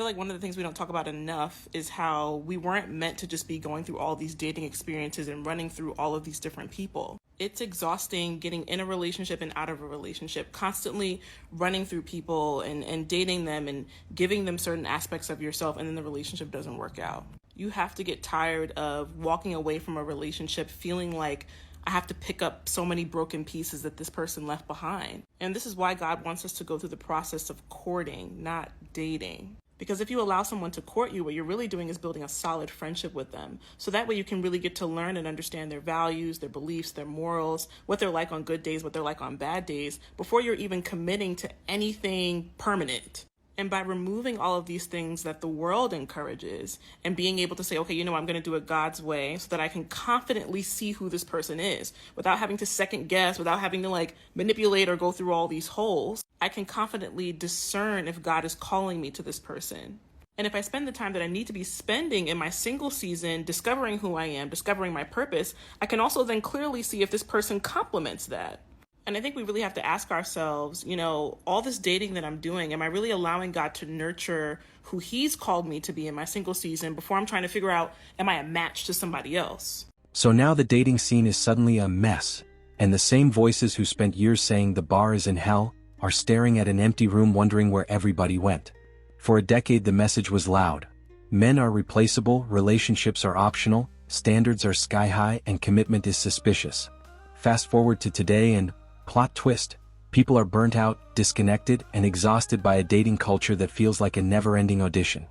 feel like one of the things we don't talk about enough is how we weren't meant to just be going through all these dating experiences and running through all of these different people. It's exhausting getting in a relationship and out of a relationship, constantly running through people and dating them and giving them certain aspects of yourself, and then the relationship doesn't work out. You have to get tired of walking away from a relationship feeling like I have to pick up so many broken pieces that this person left behind. And this is why God wants us to go through the process of courting, not dating. Because if you allow someone to court you, what you're really doing is building a solid friendship with them. So that way you can really get to learn and understand their values, their beliefs, their morals, what they're like on good days, what they're like on bad days, before you're even committing to anything permanent. And by removing all of these things that the world encourages and being able to say, okay, I'm going to do it God's way so that I can confidently see who this person is without having to second guess, without having to manipulate or go through all these holes, I can confidently discern if God is calling me to this person. And if I spend the time that I need to be spending in my single season discovering who I am, discovering my purpose, I can also then clearly see if this person complements that. And I think we really have to ask ourselves, all this dating that I'm doing, am I really allowing God to nurture who he's called me to be in my single season before I'm trying to figure out, am I a match to somebody else? So now the dating scene is suddenly a mess, and the same voices who spent years saying the bar is in hell are staring at an empty room wondering where everybody went. For a decade the message was loud. Men are replaceable, relationships are optional, standards are sky high, and commitment is suspicious. Fast forward to today and plot twist, people are burnt out, disconnected, and exhausted by a dating culture that feels like a never-ending audition.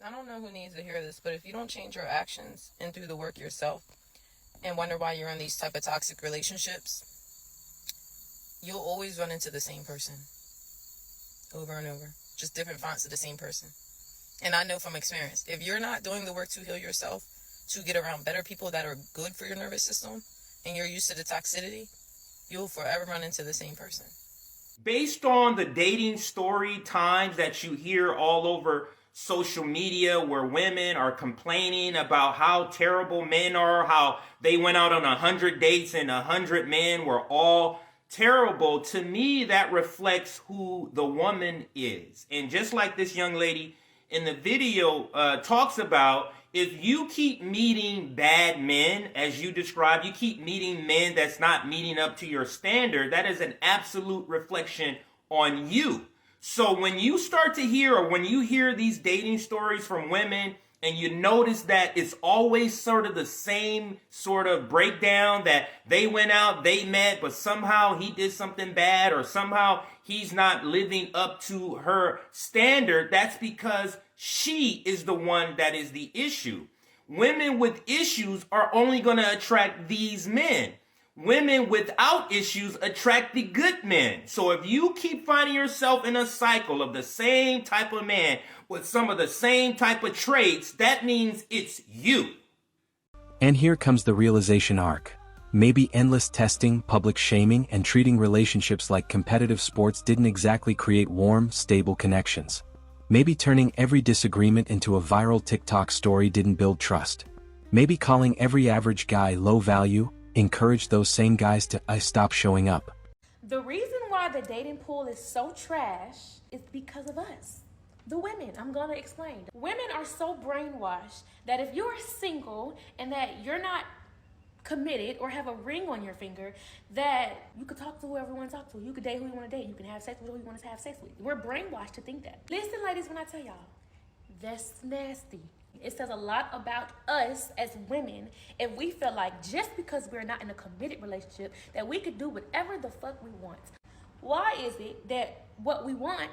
I don't know who needs to hear this, but if you don't change your actions and do the work yourself and wonder why you're in these type of toxic relationships, you'll always run into the same person over and over, just different fonts of the same person. And I know from experience, if you're not doing the work to heal yourself, to get around better people that are good for your nervous system, and you're used to the toxicity, you'll forever run into the same person. Based on the dating story times that you hear all over social media where women are complaining about how terrible men are, how they went out on 100 dates and 100 men were all terrible, to me that reflects who the woman is. And just like this young lady in the video talks about, if you keep meeting bad men, as you described, you keep meeting men that's not meeting up to your standard, that is an absolute reflection on you. So when you start to hear, or when you hear these dating stories from women, and you notice that it's always sort of the same sort of breakdown, that they went out, they met, but somehow he did something bad, or somehow he's not living up to her standard, that's because she is the one that is the issue. Women with issues are only going to attract these men. Women without issues attract the good men. So if you keep finding yourself in a cycle of the same type of man with some of the same type of traits, that means it's you. And here comes the realization arc. Maybe endless testing, public shaming, and treating relationships like competitive sports didn't exactly create warm, stable connections. Maybe turning every disagreement into a viral TikTok story didn't build trust. Maybe calling every average guy low value encouraged those same guys to stop showing up. The reason why the dating pool is so trash is because of us. The women, I'm gonna explain. Women are so brainwashed that if you're single and that you're not committed or have a ring on your finger, that you could talk to whoever you want to talk to. You could date who you want to date. You can have sex with who you want to have sex with. We're brainwashed to think that. Listen, ladies, when I tell y'all, that's nasty. It says a lot about us as women if we feel like just because we're not in a committed relationship that we could do whatever the fuck we want. Why is it that what we want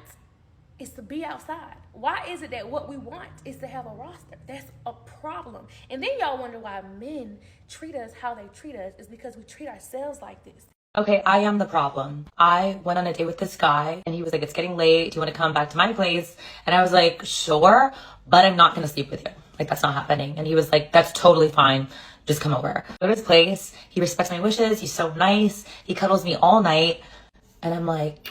is to be outside? Why is it that what we want is to have a roster? That's a problem. And then y'all wonder why men treat us how they treat us is because we treat ourselves like this. Okay, I am the problem. I went on a date with this guy and he was like, it's getting late. Do you want to come back to my place? And I was like, sure, but I'm not going to sleep with you. Like, that's not happening. And he was like, that's totally fine. Just come over. Go to his place. He respects my wishes. He's so nice. He cuddles me all night. And I'm like,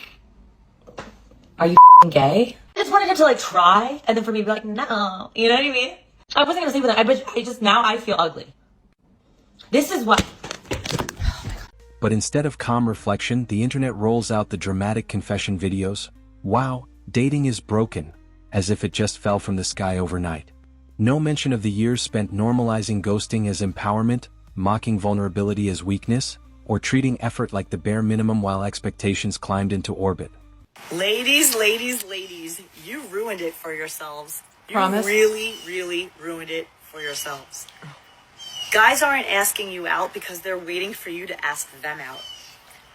are you gay? I just wanted him to like try. And then for me to be like, no. You know what I mean? I wasn't going to sleep with him. Now I feel ugly. This is what... But instead of calm reflection, the internet rolls out the dramatic confession videos. Wow, dating is broken. as if it just fell from the sky overnight. No mention of the years spent normalizing ghosting as empowerment, mocking vulnerability as weakness, or treating effort like the bare minimum while expectations climbed into orbit. Ladies, you ruined it for yourselves. You Promise? really ruined it for yourselves. Guys aren't asking you out because they're waiting for you to ask them out.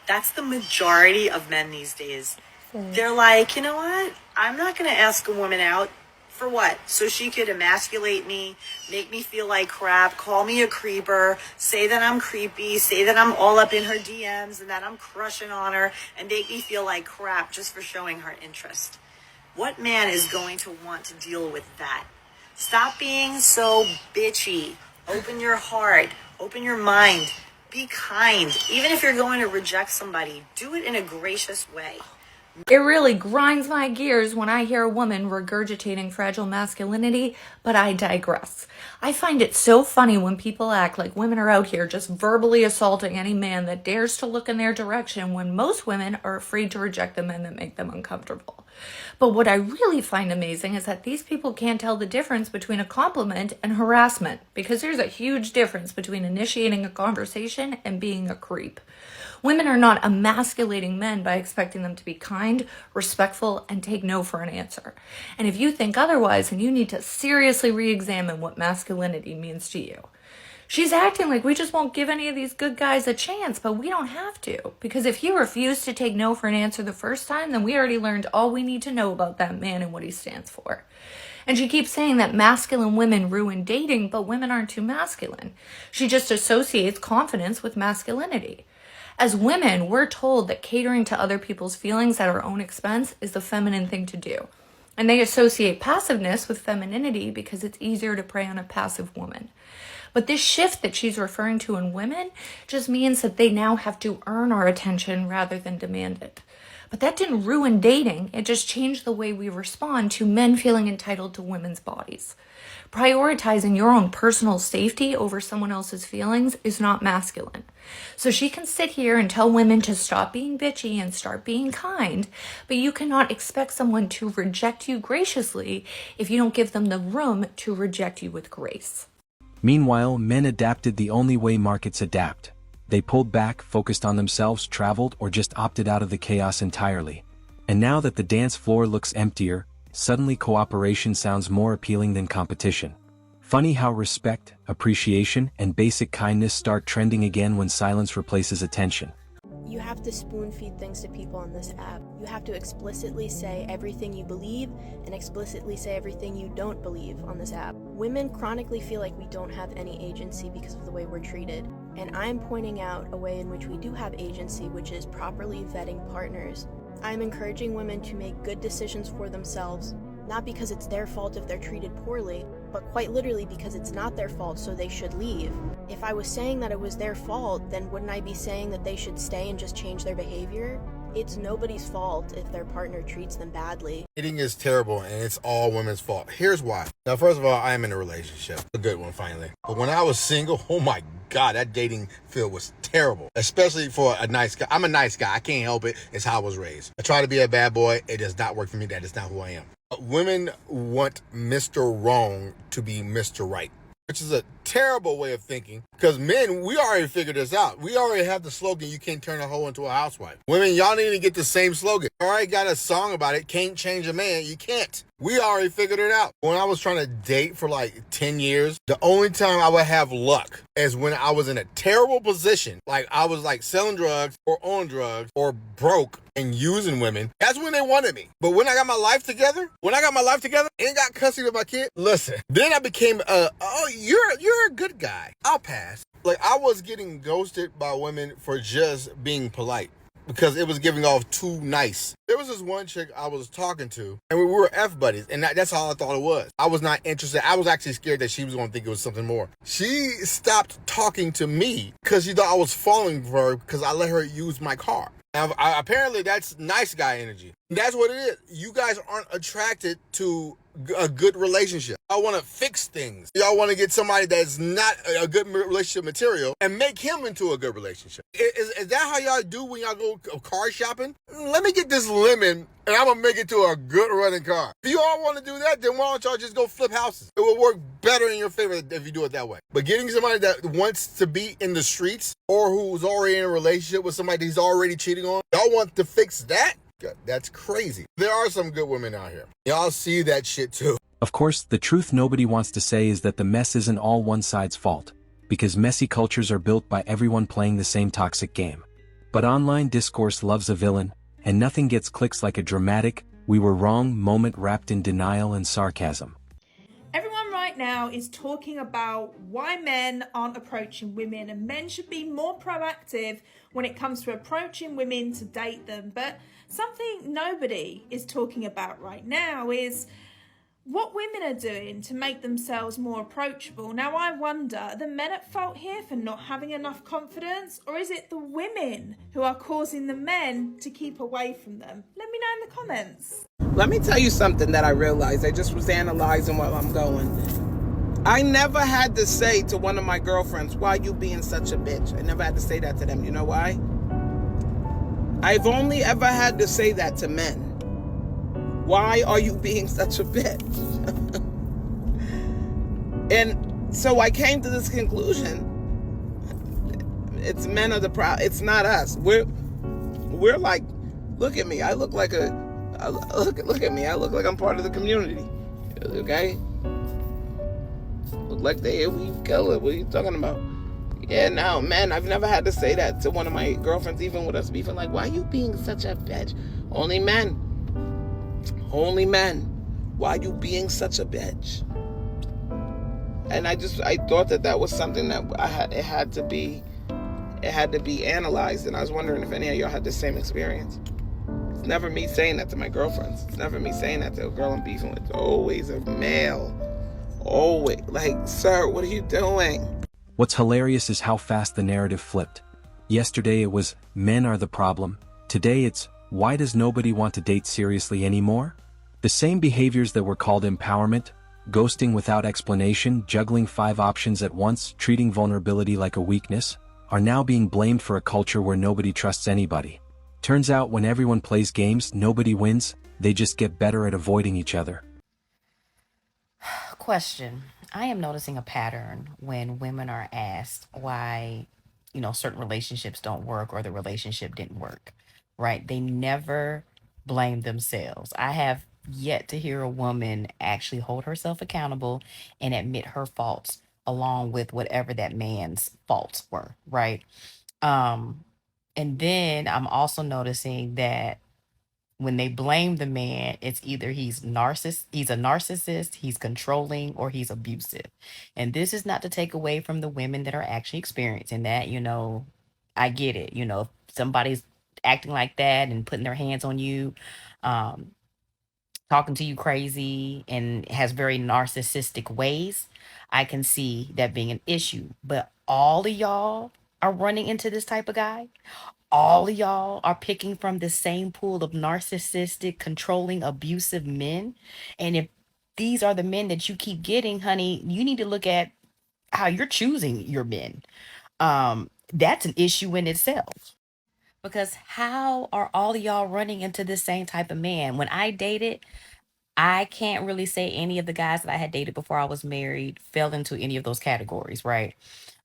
That's the majority of men these days. They're like, you know what? I'm not going to ask a woman out. For what? So she could emasculate me, make me feel like crap, call me a creeper, say that I'm creepy, say that I'm all up in her DMs and that I'm crushing on her, and make me feel like crap just for showing her interest. What man is going to want to deal with that? Stop being so bitchy. Open your heart. Open your mind. Be kind. Even if you're going to reject somebody, do it in a gracious way. It really grinds my gears when I hear a woman regurgitating fragile masculinity, but I digress. I find it so funny when people act like women are out here just verbally assaulting any man that dares to look in their direction when most women are afraid to reject the men that make them uncomfortable. But what I really find amazing is that these people can't tell the difference between a compliment and harassment, because there's a huge difference between initiating a conversation and being a creep. Women are not emasculating men by expecting them to be kind, respectful, and take no for an answer. And if you think otherwise, then you need to seriously re-examine what masculinity means to you. She's acting like we just won't give any of these good guys a chance, but we don't have to. Because if he refused to take no for an answer the first time, then we already learned all we need to know about that man and what he stands for. And she keeps saying that masculine women ruin dating, but women aren't too masculine. She just associates confidence with masculinity. As women, we're told that catering to other people's feelings at our own expense is the feminine thing to do. And they associate passiveness with femininity because it's easier to prey on a passive woman. But this shift that she's referring to in women just means that they now have to earn our attention rather than demand it. But that didn't ruin dating. It just changed the way we respond to men feeling entitled to women's bodies. Prioritizing your own personal safety over someone else's feelings is not masculine. So she can sit here and tell women to stop being bitchy and start being kind, but you cannot expect someone to reject you graciously if you don't give them the room to reject you with grace. Meanwhile, men adapted the only way markets adapt. They pulled back, focused on themselves, traveled, or just opted out of the chaos entirely. And now that the dance floor looks emptier, suddenly cooperation sounds more appealing than competition. Funny how respect, appreciation, and basic kindness start trending again when silence replaces attention. You have to spoon feed things to people on this app. You have to explicitly say everything you believe and explicitly say everything you don't believe on this app. Women chronically feel like we don't have any agency because of the way we're treated. And I'm pointing out a way in which we do have agency, which is properly vetting partners. I'm encouraging women to make good decisions for themselves, not because it's their fault if they're treated poorly, but quite literally because it's not their fault, so they should leave. If I was saying that it was their fault, then wouldn't I be saying that they should stay and just change their behavior? It's nobody's fault if their partner treats them badly. Dating is terrible and it's all women's fault. Here's why. Now, first of all, I am in a relationship. A good one, finally. But when I was single, oh my God, that dating field was terrible. Especially for a nice guy. I'm a nice guy. I can't help it. It's how I was raised. I try to be a bad boy. It does not work for me. That is not who I am. Women want Mr. Wrong to be Mr. Right, which is a terrible way of thinking, because men, we already figured this out. We already have the slogan, you can't turn a hoe into a housewife. Women, y'all need to get the same slogan. I already got a song about it, can't change a man, you can't. We already figured it out. When I was trying to date for like 10 years, the only time I would have luck is when I was in a terrible position. Like I was like selling drugs or on drugs or broke and using women. That's when they wanted me. But when I got my life together, and got custody of my kid, listen, then I became you're a good guy. I'll pass. Like I was getting ghosted by women for just being polite, because it was giving off too nice. There was this one chick I was talking to, and we were F buddies, and that's all I thought it was. I was not interested. I was actually scared that she was going to think it was something more. She stopped talking to me because she thought I was falling for her because I let her use my car. Now, apparently that's nice guy energy. That's what it is. You guys aren't attracted to a good relationship. Y'all want to fix things. Y'all want to get somebody that's not a good relationship material and make him into a good relationship. Is that how y'all do when y'all go car shopping? Let me get this lemon and I'm going to make it to a good running car. If you all want to do that, then why don't y'all just go flip houses? It will work better in your favor if you do it that way. But getting somebody that wants to be in the streets or who's already in a relationship with somebody he's already cheating on, y'all want to fix that? That's crazy. There are some good women out here. Y'all see that shit too. Of course, the truth nobody wants to say is that the mess isn't all one side's fault, because messy cultures are built by everyone playing the same toxic game. But online discourse loves a villain, and nothing gets clicks like a dramatic, "we were wrong" moment wrapped in denial and sarcasm. Everyone right now is talking about why men aren't approaching women, and men should be more proactive when it comes to approaching women to date them. But something nobody is talking about right now is what women are doing to make themselves more approachable. Now, I wonder, are the men at fault here for not having enough confidence, or is it the women who are causing the men to keep away from them? Let me know in the comments. Let me tell you something that I realized. I just was analyzing while I'm going. I never had to say to one of my girlfriends, "Why you being such a bitch?" I never had to say that to them. You know why? I've only ever had to say that to men. Why are you being such a bitch? And so I came to this conclusion. It's men are the problem. It's not us. We're like, look at me. I look like look at me. I look like I'm part of the community. Okay? Look like we kill it. What are you talking about? Yeah, no, men, I've never had to say that to one of my girlfriends, even with us beefing, like, "Why are you being such a bitch?" Only men. Only men. Why are you being such a bitch? And I thought that was something that it had to be analyzed, and I was wondering if any of y'all had the same experience. It's never me saying that to my girlfriends. It's never me saying that to a girl I'm beefing with. It's always a male. Always. Like, "Sir, what are you doing?" What's hilarious is how fast the narrative flipped. Yesterday it was, "men are the problem." Today it's, "why does nobody want to date seriously anymore?" The same behaviors that were called empowerment, ghosting without explanation, juggling 5 options at once, treating vulnerability like a weakness, are now being blamed for a culture where nobody trusts anybody. Turns out when everyone plays games, nobody wins, they just get better at avoiding each other. Question. I am noticing a pattern when women are asked why, certain relationships don't work or the relationship didn't work, right? They never blame themselves. I have yet to hear a woman actually hold herself accountable and admit her faults along with whatever that man's faults were, right? Um, and then I'm also noticing that when they blame the man, it's either he's he's a narcissist, he's controlling, or he's abusive. And this is not to take away from the women that are actually experiencing that. I get it. If somebody's acting like that and putting their hands on you, um, talking to you crazy, and has very narcissistic ways, I can see that being an issue. But all of y'all are running into this type of guy. All of y'all are picking from the same pool of narcissistic, controlling, abusive men. And if these are the men that you keep getting, honey, you need to look at how you're choosing your men. That's an issue in itself. Because how are all of y'all running into the same type of man? When I dated, I can't really say any of the guys that I had dated before I was married fell into any of those categories, right?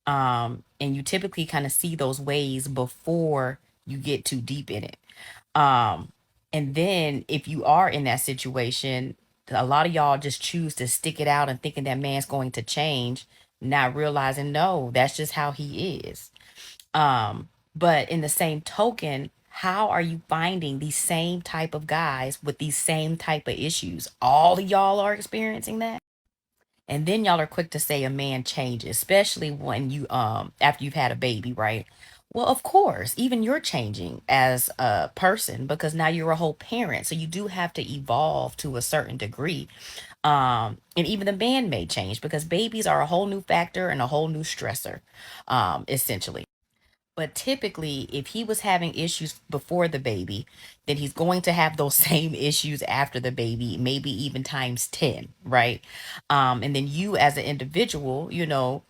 And you typically kind of see those ways before you get too deep in it. Um, and then if you are in that situation, a lot of y'all just choose to stick it out and thinking that man's going to change, not realizing no, that's just how he is. But in the same token, how are you finding these same type of guys with these same type of issues? All of y'all are experiencing that. And then y'all are quick to say a man changes, especially when you after you've had a baby, right? Well, of course, even you're changing as a person because now you're a whole parent. So you do have to evolve to a certain degree. And even the man may change because babies are a whole new factor and a whole new stressor, essentially. But typically, if he was having issues before the baby, then he's going to have those same issues after the baby, maybe even times 10, right? And then you as an individual,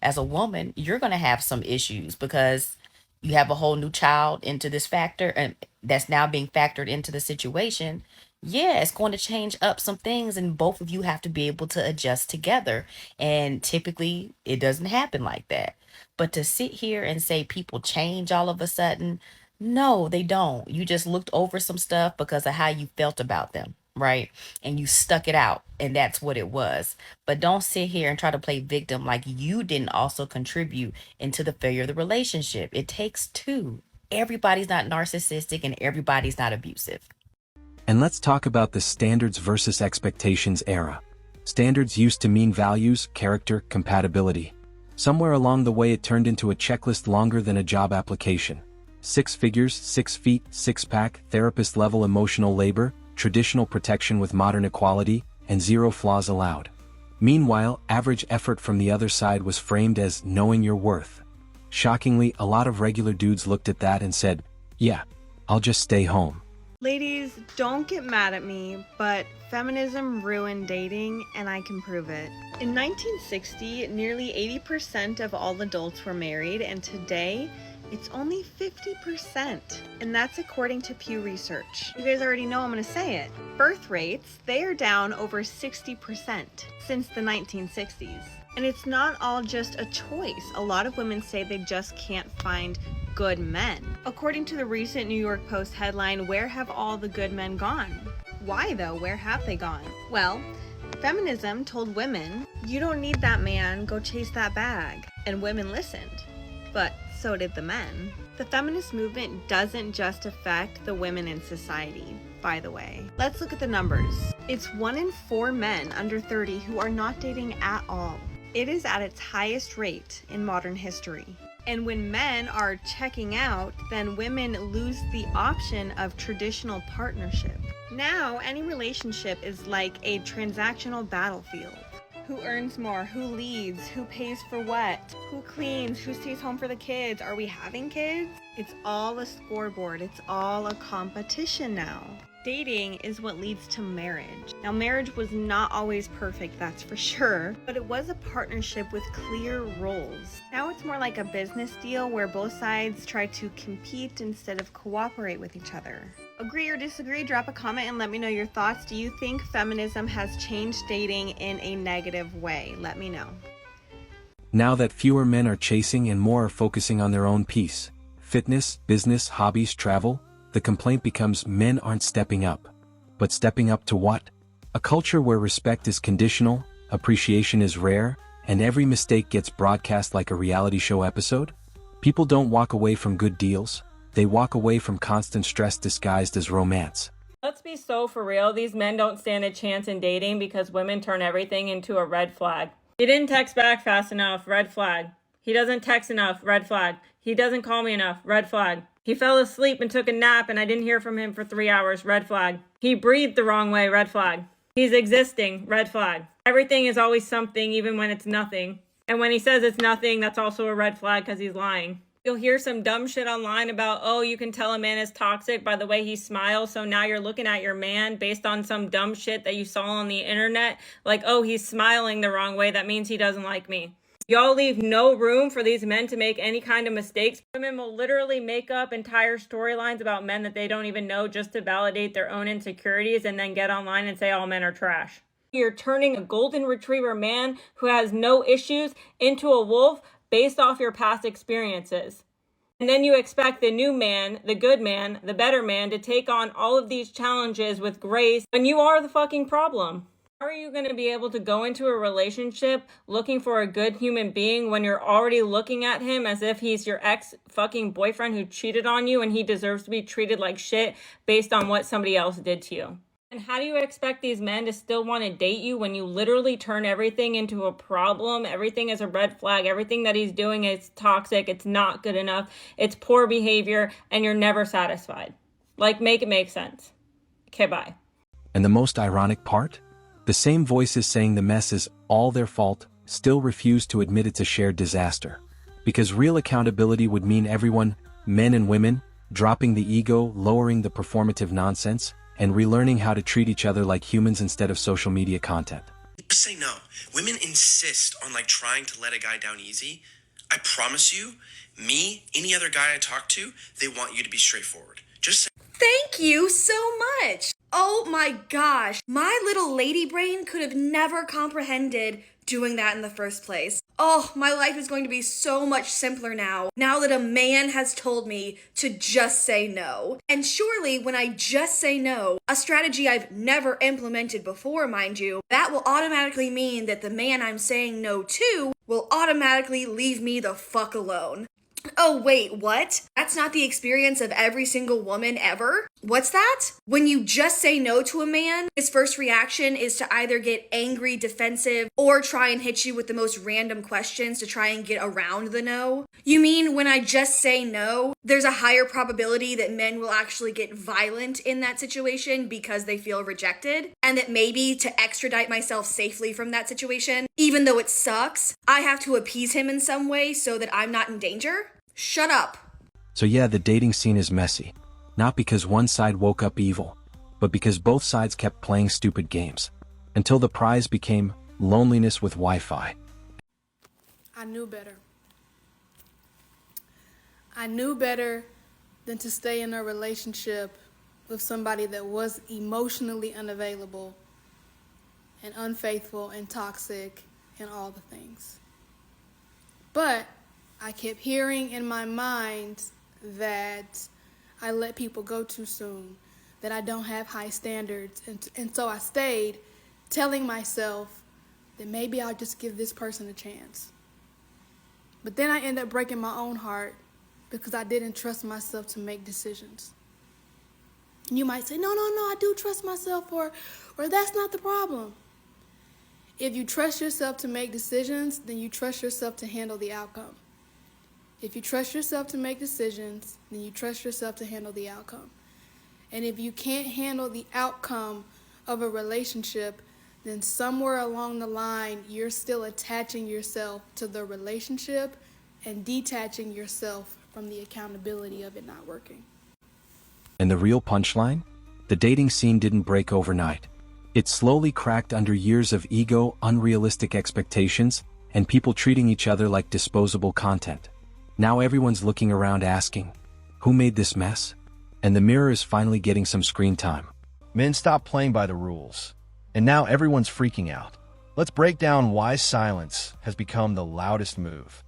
as a woman, you're going to have some issues because you have a whole new child into this factor and that's now being factored into the situation. Yeah, it's going to change up some things, and both of you have to be able to adjust together. And typically, it doesn't happen like that. But to sit here and say people change all of a sudden, no, they don't. You just looked over some stuff because of how you felt about them, right? And you stuck it out, and that's what it was. But don't sit here and try to play victim like you didn't also contribute into the failure of the relationship. It takes two. Everybody's not narcissistic and everybody's not abusive. And let's talk about the standards versus expectations era. Standards used to mean values, character, compatibility. Somewhere along the way it turned into a checklist longer than a job application. 6 figures, 6 feet, 6-pack, therapist-level emotional labor, traditional protection with modern equality, and 0 flaws allowed. Meanwhile, average effort from the other side was framed as knowing your worth. Shockingly, a lot of regular dudes looked at that and said, yeah, I'll just stay home. Ladies, don't get mad at me, but feminism ruined dating, and I can prove it. In 1960, nearly 80% of all adults were married, and today, it's only 50%. And that's according to Pew Research. You guys already know I'm gonna say it. Birth rates, they are down over 60% since the 1960s. And it's not all just a choice. A lot of women say they just can't find good men. According to the recent New York Post headline, "Where have all the good men gone?" Why though? Where have they gone? Well, feminism told women, you don't need that man, go chase that bag. And women listened. But so did the men. The feminist movement doesn't just affect the women in society, by the way. Let's look at the numbers. It's 1 in 4 men under 30 who are not dating at all. It is at its highest rate in modern history. And when men are checking out, then women lose the option of traditional partnership. Now, any relationship is like a transactional battlefield. Who earns more? Who leads? Who pays for what? Who cleans? Who stays home for the kids? Are we having kids? It's all a scoreboard. It's all a competition now. Dating is what leads to marriage. Now, marriage was not always perfect, that's for sure, but it was a partnership with clear roles. Now it's more like a business deal where both sides try to compete instead of cooperate with each other. Agree or disagree? Drop a comment and let me know your thoughts. Do you think feminism has changed dating in a negative way? Let me know. Now that fewer men are chasing and more are focusing on their own peace, fitness, business, hobbies, travel, the complaint becomes men aren't stepping up. But stepping up to what? A culture where respect is conditional, appreciation is rare, and every mistake gets broadcast like a reality show episode? People don't walk away from good deals, they walk away from constant stress disguised as romance. Let's be so for real, these men don't stand a chance in dating because women turn everything into a red flag. He didn't text back fast enough, red flag. He doesn't text enough, red flag. He doesn't call me enough, red flag. He fell asleep and took a nap and I didn't hear from him for 3 hours, red flag. He breathed the wrong way, red flag. He's existing, red flag. Everything is always something even when it's nothing. And when he says it's nothing, that's also a red flag because he's lying. You'll hear some dumb shit online about, oh, you can tell a man is toxic by the way he smiles, so now you're looking at your man based on some dumb shit that you saw on the internet, like, oh, he's smiling the wrong way, that means he doesn't like me. Y'all leave no room for these men to make any kind of mistakes. Women will literally make up entire storylines about men that they don't even know just to validate their own insecurities and then get online and say all men are trash. You're turning a golden retriever man who has no issues into a wolf based off your past experiences. And then you expect the new man, the good man, the better man to take on all of these challenges with grace when you are the fucking problem. How are you going to be able to go into a relationship looking for a good human being when you're already looking at him as if he's your ex-fucking boyfriend who cheated on you and he deserves to be treated like shit based on what somebody else did to you? And how do you expect these men to still want to date you when you literally turn everything into a problem? Everything is a red flag. Everything that he's doing is toxic. It's not good enough. It's poor behavior and you're never satisfied. Like, make it make sense. Okay, bye. And the most ironic part? The same voices saying the mess is all their fault still refuse to admit it's a shared disaster. Because real accountability would mean everyone, men and women, dropping the ego, lowering the performative nonsense, and relearning how to treat each other like humans instead of social media content. Just say no. Women insist on trying to let a guy down easy. I promise you, me, any other guy I talk to, they want you to be straightforward. Just say. Thank you so much. Oh my gosh, my little lady brain could have never comprehended doing that in the first place. Oh, my life is going to be so much simpler now that a man has told me to just say no. And surely when I just say no, a strategy I've never implemented before, mind you, that will automatically mean that the man I'm saying no to will automatically leave me the fuck alone. Oh wait, what? That's not the experience of every single woman ever? What's that? When you just say no to a man, his first reaction is to either get angry, defensive, or try and hit you with the most random questions to try and get around the no? You mean when I just say no, there's a higher probability that men will actually get violent in that situation because they feel rejected? And that maybe to extradite myself safely from that situation, even though it sucks, I have to appease him in some way so that I'm not in danger? Shut up. So yeah, the dating scene is messy. Not because one side woke up evil, but because both sides kept playing stupid games. Until the prize became loneliness with Wi-Fi. I knew better. I knew better than to stay in a relationship with somebody that was emotionally unavailable and unfaithful and toxic and all the things. But I kept hearing in my mind that I let people go too soon, that I don't have high standards. And so I stayed telling myself that maybe I'll just give this person a chance. But then I ended up breaking my own heart because I didn't trust myself to make decisions. And you might say, no, I do trust myself, or that's not the problem. If you trust yourself to make decisions, then you trust yourself to handle the outcome. If you trust yourself to make decisions, then you trust yourself to handle the outcome. And if you can't handle the outcome of a relationship, then somewhere along the line, you're still attaching yourself to the relationship and detaching yourself from the accountability of it not working. And the real punchline? The dating scene didn't break overnight. It slowly cracked under years of ego, unrealistic expectations, and people treating each other like disposable content. Now everyone's looking around asking, who made this mess? And the mirror is finally getting some screen time. Men stopped playing by the rules, and now everyone's freaking out. Let's break down why silence has become the loudest move.